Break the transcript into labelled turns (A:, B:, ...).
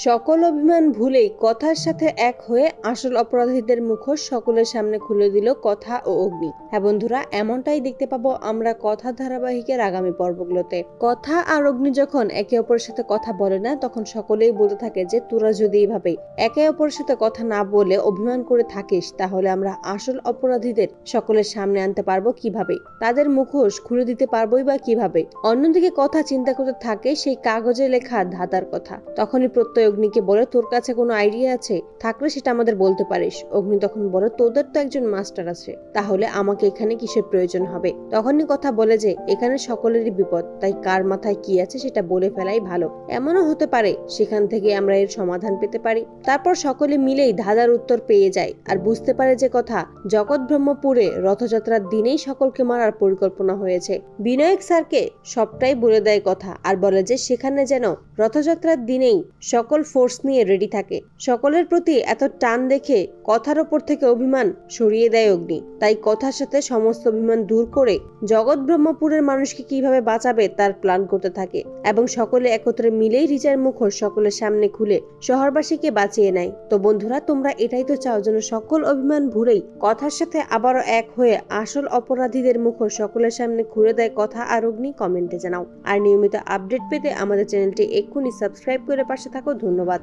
A: সকল অভিমান ভুলেই কথার সাথে এক হয়ে আসল অপরাধীদের মুখোশ সকলের সামনে খুলে দিল কথা ও অগ্নি। হ্যাঁ বন্ধুরা, এমনটাই দেখতে পাবো আমরা কথা ধারাবাহিকের আগামী পর্বগুলোতে। কথা আর অগ্নি যখন একে অপরের সাথে কথা বলে না, তখন সকলেই বলতে থাকে যে তোরা যদি এইভাবে একে অপরের সাথে কথা না বলে অভিমান করে থাকিস, তাহলে আমরা আসল অপরাধীদের সকলের সামনে আনতে পারবো কিভাবে, তাদের মুখোশ খুলে দিতে পারবোই বা কিভাবে। অন্যদিকে কথা চিন্তা করতে থাকে সেই কাগজে লেখা ধাঁধার কথা। তখনই প্রত্যয় অগ্নিকে বলে, তোর কাছে কোনো আইডিয়া আছে? থাকলে সেটা আমাদের বলতে পারিস। অগ্নি তখন বলে, তোদের তো একজন মাস্টার আছে, তাহলে আমাকে এখানে কিসের প্রয়োজন হবে? তখনই কথা বলে যে এখানে সকলেরই বিপদ, তাই কার মাথায় কি আছে সেটা বলে ফেলাই ভালো। এমনও হতে পারে সেখান থেকে আমরা এর সমাধান পেতে পারি। তারপর সকলে মিলেই ধাঁধার উত্তর পেয়ে যায় আর বুঝতে পারে যে কথা জগৎ ব্রহ্মপুরে রথযাত্রার দিনেই সকলকে মারার পরিকল্পনা হয়েছে। বিনায়ক স্যারকে সবটাই বলে দেয় কথা আর বলে যে সেখানে যেন রথযাত্রার দিনেই সকল ফোর্স নিয়ে রেডি থাকে। সকলের প্রতি এত টান দেখে কথার ওপর থেকে অভিমান সরিয়ে দেয় অগ্নি। তাই কথার সাথে সমস্ত অভিমান দূর করে জগৎ ব্রহ্মপুরের মানুষকে কিভাবে বাঁচাবে তার প্ল্যান করতে থাকে এবং সকলে একত্রে মিলেই রিচার মুখোশ সকলের সামনে খুলে শহরবাসীকে বাঁচিয়ে নেয়। তো বন্ধুরা, তোমরা এটাই তো চাও যেন সকল অভিমান ভুলেই কথার সাথে আবারও এক হয়ে আসল অপরাধীদের মুখোশ সকলের সামনে খুলে দেয় কথা আর অগ্নি? কমেন্টে জানাও। আর নিয়মিত আপডেট পেতে আমাদের চ্যানেলটি এক্ষুনি সাবস্ক্রাইব করে পাশে থাকো। ধন্যবাদ।